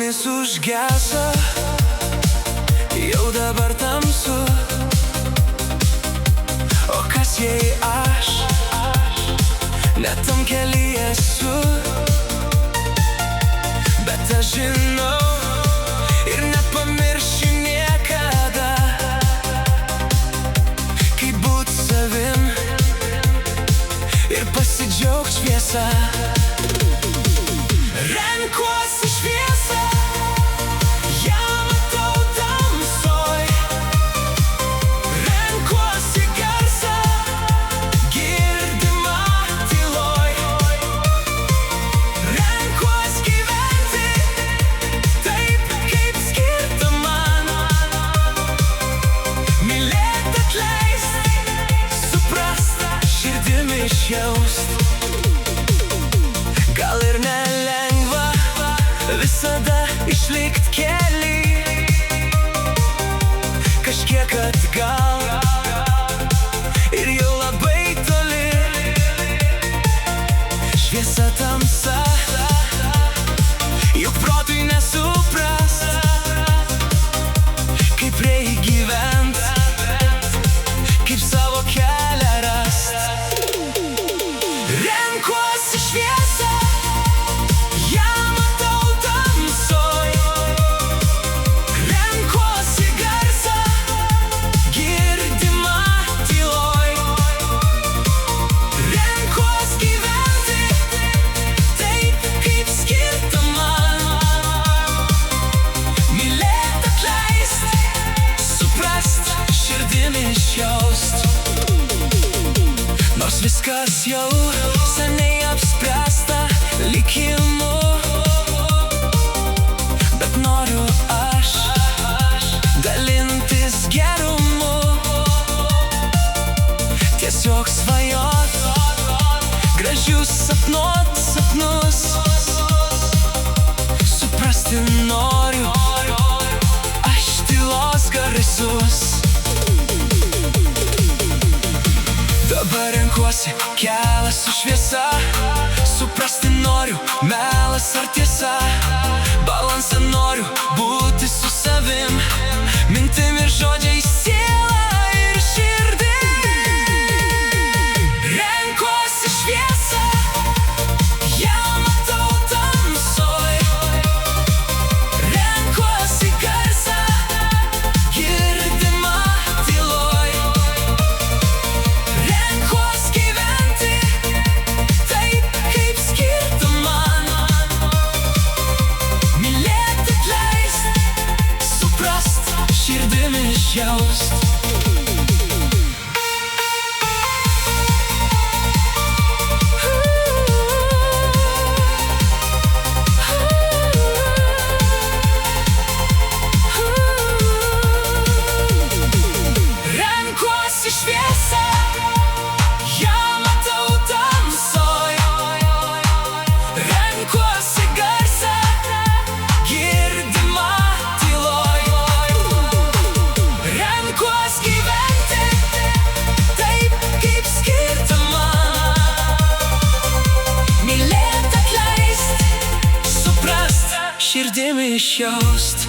ugnis užgeso, jau dabar tamsu. O kas jei aš net tam kely esu? Bet aš žinau ir nepamiršiu niekada, kaip būt savim ir pasidžiaugt šviesa. Renkuosi šviesą, ją matau tamsoj. Renkuosi garsą, girdimą tyloj. Renkuosi gyventi taip, kaip skirta man. Mylėt, atleist, suprast, širdim išjaust. Gal ir nelengva visada išlikt kely, kažkiek atgal ir jau labai toli. Šviesa, tamsa, juk protui nesuprast, kaip reik gyvent, kaip savo kelią rast. Renkuosi šviesą, ją matau tamsoj. Renkuosi garsą, girdimą tyloj. Renkuosi gyventi taip, kaip skirta man. Mylėt, atleist, suprast, širdim išjaust. Nors viskas jau seniai apspręsta likimu, bet noriu aš dalintis gerumu. Tiesiog svajot, gražius sapnuot sapnus. Suprasti noriu aš tylos garsus. Dabar renkuosi kelią su šviesa, suprasti noriu melas ar tiesa. Balansą noriu būti su savim, mintim ir žodžiais, siela ir širdim. Renkuosi šviesą, ją matau tamsoj. Renkuosi garsą, girdimą tyloj. Renkuosi gyventi taip, kaip skirta man. Mylėt, atleist, suprast, širdim išjaust. Renkuosi šviesą, ją matau tamsoj. Renkuosi garsą, girdimą tyloj. Renkuosi gyventi taip, kaip skirta man. Mylėt, atleist, suprast, širdim išjaust.